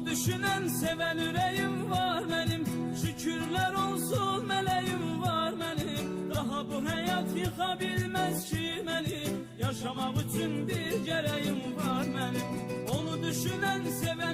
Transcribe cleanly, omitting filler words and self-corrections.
düşünen seven yüreğim var benim. Şükürler olsun meleğim var benim. Daha bu hayat yıkabilmez ki beni. Yaşamak için bir gereğim var benim. Onu düşünen seven